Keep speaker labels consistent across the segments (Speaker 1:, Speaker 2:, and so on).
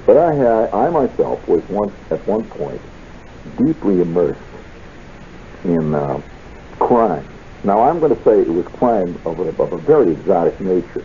Speaker 1: But I myself was once, at one point, deeply immersed in crime. Now, I'm going to say it was crime of a very exotic nature.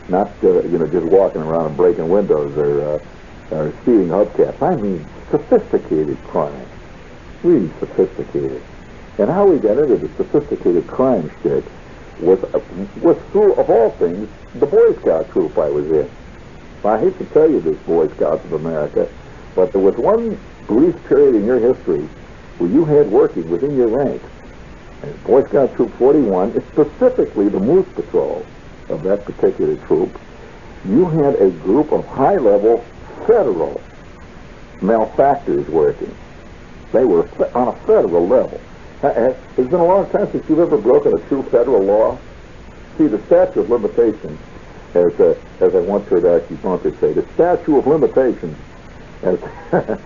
Speaker 1: Not, just walking around and breaking windows or stealing hubcaps. I mean, sophisticated crime. Really sophisticated. And how we got into the sophisticated crime shit was through, of all things, the Boy Scout troop I was in. I hate to tell you this, Boy Scouts of America, but there was one brief period in your history where you had working within your ranks. And Boy Scout Troop 41, it's specifically the Moose Patrol of that particular troop, you had a group of high-level federal malefactors working. They were on a federal level. It's been a long time since you've ever broken a true federal law. See, the statute of limitations, as I once heard Archie Bunker say, the statute of limitations, the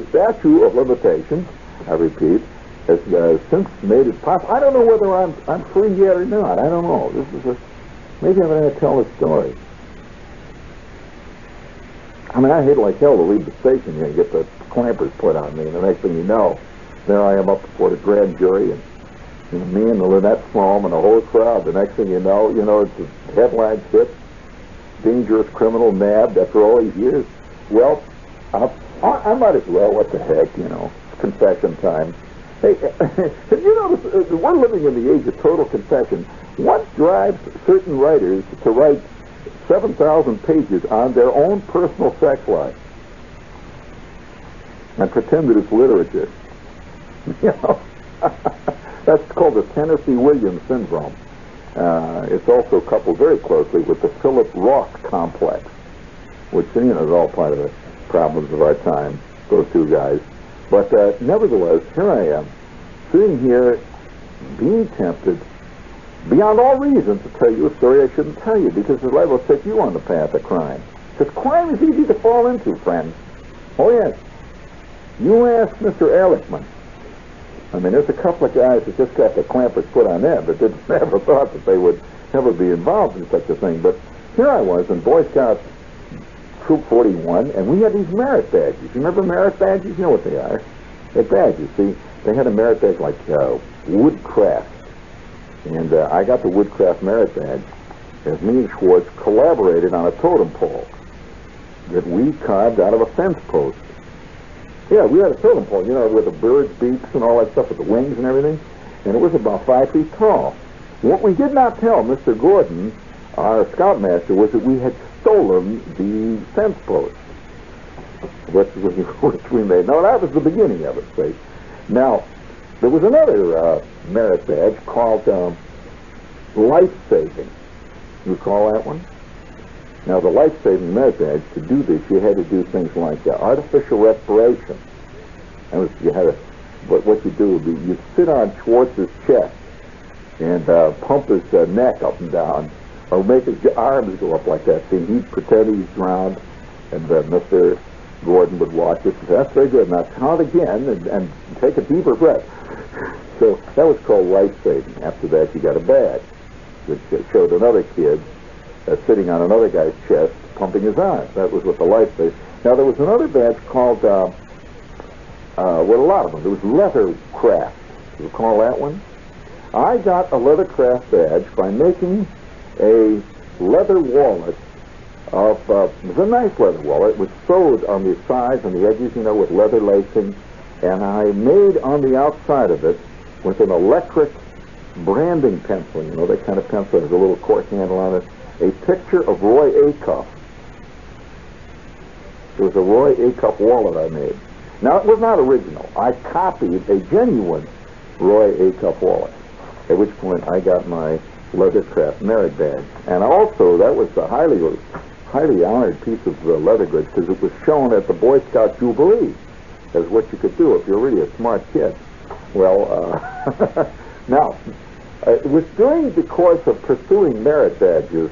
Speaker 1: statute of limitations, I repeat, has since made it possible. I don't know whether I'm free yet or not. I don't know. Maybe I'm going to tell a story. I mean, I hate like hell to leave the station here and get the clampers put on me, and the next thing you know, there I am up before the grand jury, and me and the Lynette Sloan and the whole crowd. The next thing you know, it's a headline hit, dangerous criminal nabbed after all these years. Well, I might as well. What the heck, it's confession time. Hey, have you noticed, we're living in the age of total confession. What drives certain writers to write 7,000 pages on their own personal sex life and pretend that it's literature? That's called the Tennessee Williams syndrome. It's also coupled very closely with the Philip Roth complex, which, is all part of the problems of our time, those two guys. But nevertheless, here I am, sitting here, being tempted, beyond all reason, to tell you a story I shouldn't tell you, because the liable will set you on the path of crime. Because crime is easy to fall into, friends. Oh, yes. You ask Mr. Ehrlichman. I mean, there's a couple of guys that just got the clampers put on them, but they never thought that they would ever be involved in such a thing. But here I was in Boy Scouts Troop 41, and we had these merit badges. You remember merit badges? You know what they are. They're badges. See, they had a merit badge like Woodcraft. And I got the Woodcraft merit badge as me and Schwartz collaborated on a totem pole that we carved out of a fence post. Yeah, we had a totem pole, with the bird's beaks and all that stuff, with the wings and everything. And it was about 5 feet tall. What we did not tell Mr. Gordon, our scoutmaster, was that we had stolen the fence post, which we made. Now, that was the beginning of it, see. Now, there was another merit badge called life-saving. You recall that one? Now, the life-saving merit badge, to do this, you had to do things like artificial respiration. What you do would be you'd sit on Schwartz's chest and pump his neck up and down, or make his arms go up like that. See, he'd pretend he's drowned, and Mr. Gordon would watch it. That's very good. Now count again and take a deeper breath. So that was called life-saving. After that, you got a badge that showed another kid sitting on another guy's chest, pumping his arms. That was what the life-saving. Now there was another badge called, a lot of them. There was Leathercraft. You recall that one? I got a Leathercraft badge by making a leather wallet it was a nice leather wallet. It was sewed on the sides and the edges, with leather lacing. And I made on the outside of it with an electric branding pencil, that kind of pencil has a little cork handle on it, a picture of Roy Acuff. It was a Roy Acuff wallet I made. Now, it was not original. I copied a genuine Roy Acuff wallet, at which point I got my Leathercraft merit badge. And also, that was a highly honored piece of leather goods, because it was shown at the Boy Scout Jubilee as what you could do if you're really a smart kid. Well, now, it was during the course of pursuing merit badges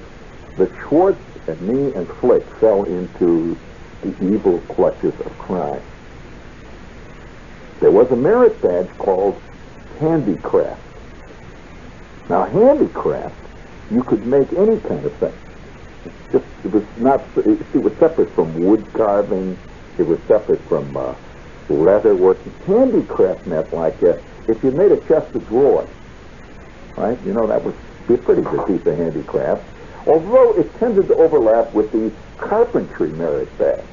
Speaker 1: that Schwartz and me and Flick fell into the evil clutches of crime. There was a merit badge called Handicraft. Now, Handicraft, you could make any kind of thing. It was not. It was separate from wood carving. It was separate from leather work. Handicraft meant like if you made a chest of drawers, right? You know, that would be a pretty good piece of handicraft. Although it tended to overlap with the carpentry merit badge.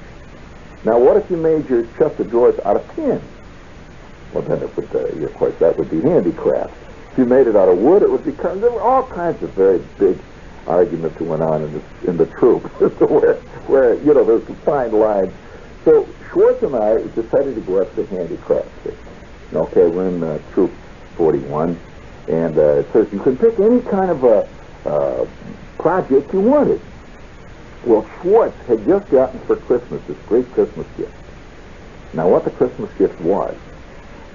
Speaker 1: Now, what if you made your chest of drawers out of tin? Well, then it would, of course, that would be handicraft. If you made it out of wood, it would be. There were all kinds of very big arguments that went on in the troop, where you know there's defined lines. So Schwartz and I decided to go after handicraft. Okay, we're in Troop 41, and it says you can pick any kind of a project you wanted. Well, Schwartz had just gotten for Christmas this great Christmas gift. Now, what the Christmas gift was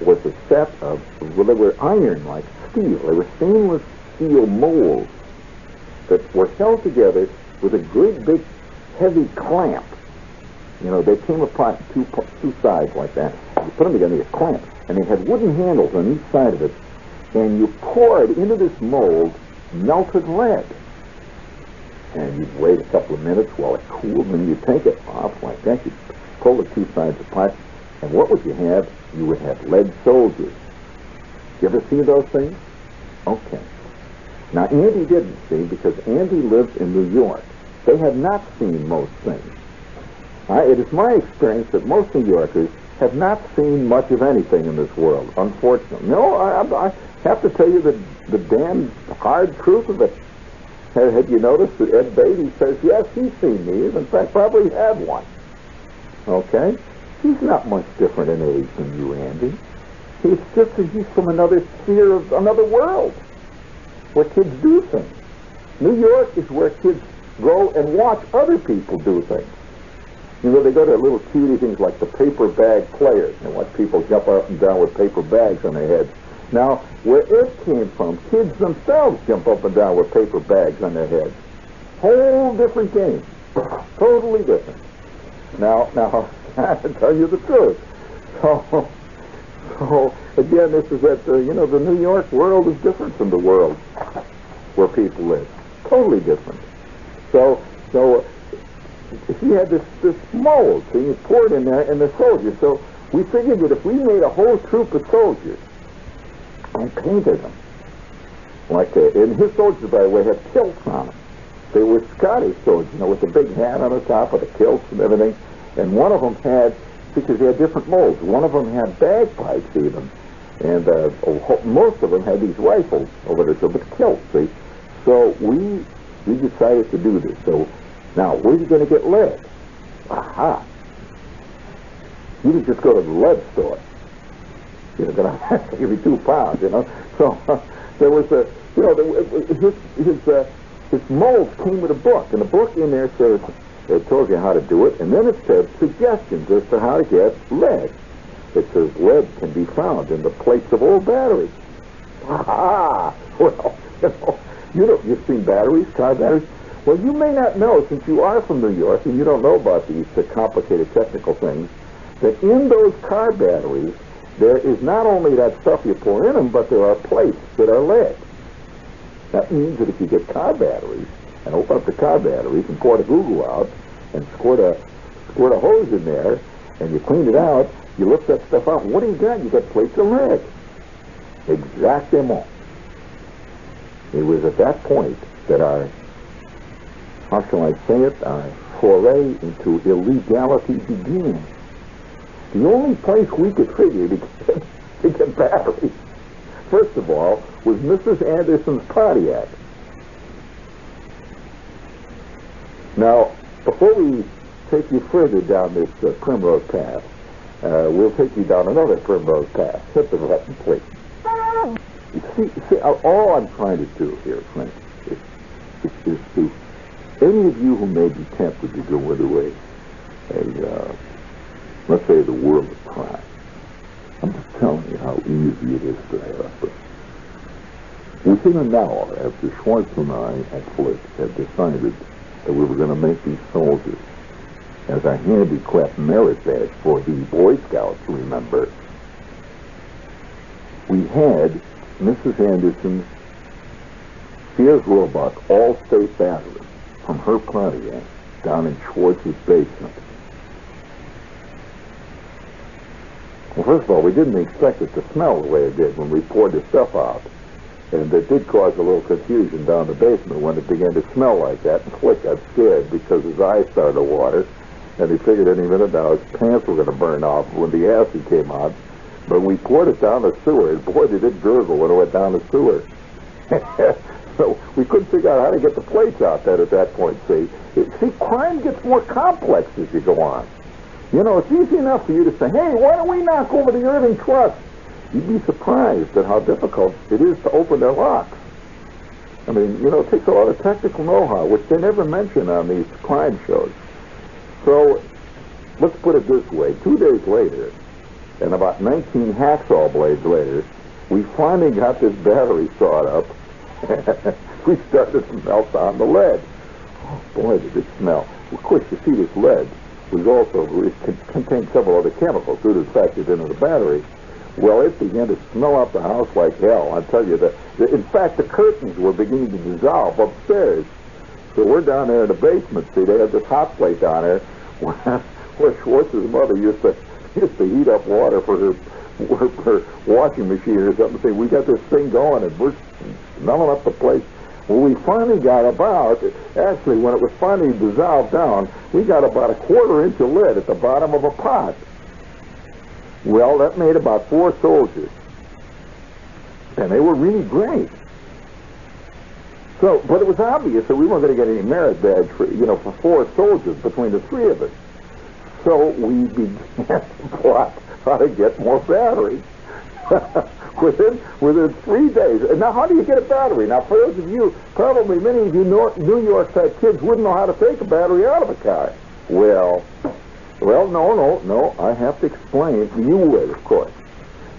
Speaker 1: a set of, well, they were iron like steel. They were stainless steel molds that were held together with a great big heavy clamp. You know, they came apart two sides like that. You put them together, you clamp, and they had wooden handles on each side of it, and you poured into this mold melted lead. And you'd wait a couple of minutes while it cooled, and then you'd take it off like that. You'd pull the two sides apart, and what would you have? You would have lead soldiers. You ever see those things? Okay. Now, Andy didn't see, because Andy lives in New York. They have not seen most things. It is my experience that most New Yorkers have not seen much of anything in this world, unfortunately. No, I have to tell you the damn hard truth of it. Have you noticed that Ed Beatty says, yes, he's seen these. In fact, probably had one. Okay? He's not much different in age than you, Andy. He's just that he's from another sphere of another world where kids do things. New York is where kids go and watch other people do things. You know, they go to little cutie things like the paper bag players and watch people jump up and down with paper bags on their heads. Now, where it came from, kids themselves jump up and down with paper bags on their heads. Whole different game. Totally different. Now, I tell you the truth. So again, this is that, the New York world is different from the world where people live. Totally different. So he had this mold, so you poured in there, and the soldiers. So we figured that if we made a whole troop of soldiers and painted them, and his soldiers, by the way, had kilts on them. They were Scottish soldiers, with the big hat on the top of the kilts and everything. And one of them had, because they had different molds, one of them had bagpipes even. And most of them had these rifles over there, so with kilts, see? So we decided to do this. So now, where are you going to get lead? Aha! You could just go to the lead store. You're going to have to give me 2 pounds, So there was his molds came with a book, and the book in there says, it tells you how to do it, and then it says suggestions as to how to get lead. It says lead can be found in the plates of old batteries. Aha! Well, you've seen batteries, car batteries. Well, you may not know, since you are from New York and you don't know about these complicated technical things, that in those car batteries, there is not only that stuff you pour in them, but there are plates that are lead. That means that if you get car batteries and open up the car batteries and pour the goo out and squirt a hose in there and you clean it out, you lift that stuff out. What do you got? You got plates of lead. Exactement. It was at that point that our, how shall I say it, our foray into illegality began. The only place we could figure to get batteries, first of all, was Mrs. Anderson's Pontiac. Now, before we take you further down this primrose path, we'll take you down another primrose path. Hit the button, please. See, all I'm trying to do here, friends, is to any of you who may be tempted to go into let's say, the world of crime. I'm just telling you how easy it is to happen. Within an hour after Schwartz and I at Flick had decided that we were going to make these soldiers as a handicraft merit badge for the Boy Scouts, remember, we had Mrs. Anderson's Sears Roebuck All-State Battery. from her Pontiac down in Schwartz's basement. Well, first of all, we didn't expect it to smell the way it did when we poured the stuff out. And it did cause a little confusion down the basement when it began to smell like that. And Flick got scared because his eyes started to water. And he figured any minute now his pants were going to burn off when the acid came out. But we poured it down the sewer, and boy, did it gurgle when it went down the sewer. So we couldn't figure out how to get the plates out then at that point, see. See, crime gets more complex as you go on. You know, it's easy enough for you to say, hey, why don't we knock over the Irving Trust? You'd be surprised at how difficult it is to open their locks. I mean, you know, it takes a lot of technical know-how, which they never mention on these crime shows. So, let's put it this way. 2 days later, and about 19 hacksaw blades later, we finally got this battery sawed up. We started to melt down the lead. Oh, boy, did it smell. Of course, you see this lead it contained several other chemicals due to the fact it's in the battery. Well, it began to smell up the house like hell. I tell you that. In fact, the curtains were beginning to dissolve upstairs. So we're down there in the basement. See, they had this hot plate down there where Schwartz's mother used to heat up water for her washing machine or something. See, we got this thing going, and we're smelling up the place. Well, we finally got actually, when it was finally dissolved down, we got about a 1/4 inch of lead at the bottom of a pot. Well, that made about 4 soldiers. And they were really great. So, but it was obvious that we weren't going to get any merit badge for 4 soldiers between the 3 of us. So we began to plot how to get more batteries. within 3 days. And now, how do you get a battery? Now, for those of you, probably many of you New York type kids wouldn't know how to take a battery out of a car. Well, no. I have to explain. You would, of course.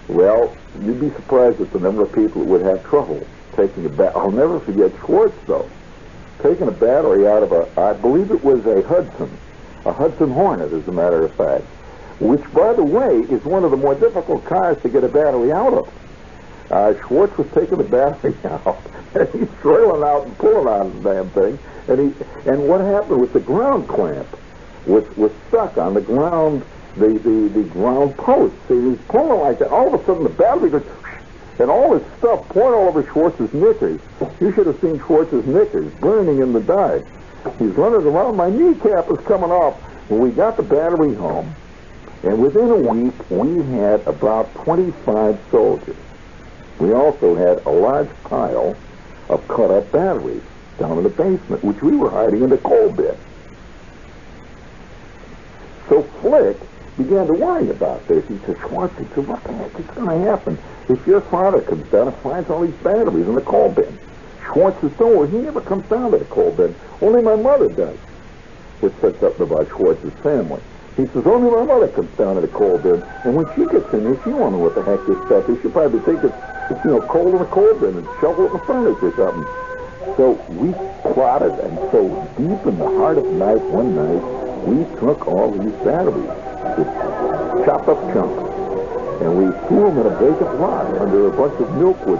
Speaker 1: Well, you'd be surprised at the number of people that would have trouble taking a battery. I'll never forget Schwartz, though. Taking a battery out of I believe it was a Hudson Hornet, as a matter of fact, which, by the way, is one of the more difficult cars to get a battery out of. Schwartz was taking the battery out, and he's trailing out and pulling on the damn thing, and what happened was the ground clamp was stuck on the ground, the ground post. See, he's pulling like that. All of a sudden, the battery goes, and all this stuff pouring all over Schwartz's knickers. You should have seen Schwartz's knickers burning in the dark. He's running around. My kneecap is coming off. When we got the battery home, and within a week, we had about 25 soldiers. We also had a large pile of cut-up batteries down in the basement, which we were hiding in the coal bin. So Flick began to worry about this. He said, Schwartz, what the heck is going to happen if your father comes down and finds all these batteries in the coal bin? Schwartz says, don't worry, he never comes down to the coal bin. Only my mother does. Which said something about Schwartz's family. He says, only my mother comes down to the coal bin, and when she gets in there, she won't know what the heck this stuff is. She'll probably think it's coal in the coal bin and shovel it in the furnace or something. So we plotted, and so deep in the heart of night, one night, we took all these batteries, just chopped up chunks, and we threw them in a vacant lot under a bunch of milkwood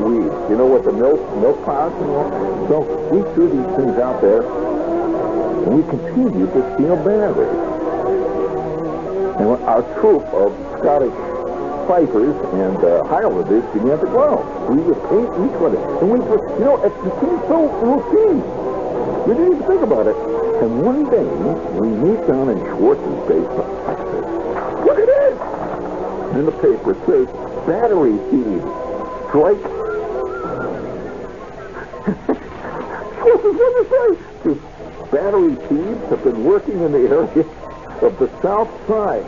Speaker 1: weeds. You know what the milk pods and all? So we threw these things out there, and we continued to steal batteries. And our troop of Scottish fifers and Highlanders began to grow. We would paint each one. And we were, it became so routine. We didn't even think about it. And one day, we meet down in Schwartz's basement. I said, look at this! And in the paper it says, battery feed. Strike. Schwartz says, what did it say? Battery thieves have been working in the area of the South Side.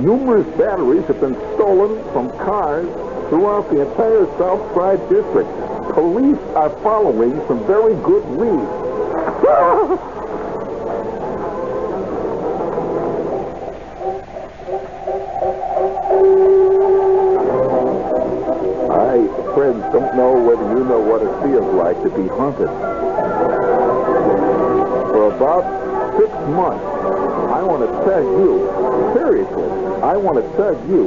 Speaker 1: Numerous batteries have been stolen from cars throughout the entire South Side district. Police are following some very good leads. Friends, don't know whether you know what it feels like to be hunted. For about 6 months, I want to tell you, seriously, I want to tell you,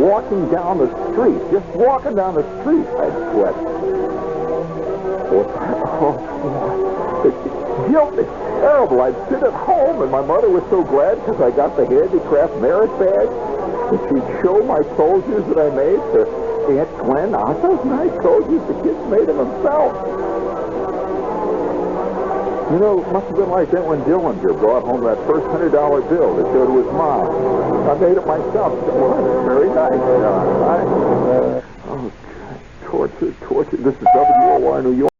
Speaker 1: walking down the street, just walking down the street, I'd sweat. Oh, guilt is terrible. I'd sit at home, and my mother was so glad because I got the Handicraft merit badge. And she'd show my soldiers that I made to Aunt Gwen. Aren't those nice soldiers? The kids made them himself. You know, it must have been like that when Dillinger brought home that first $100 bill to show to his mom. I made it myself. Well, that's very nice. Oh, God. Torture. This is WOR New York.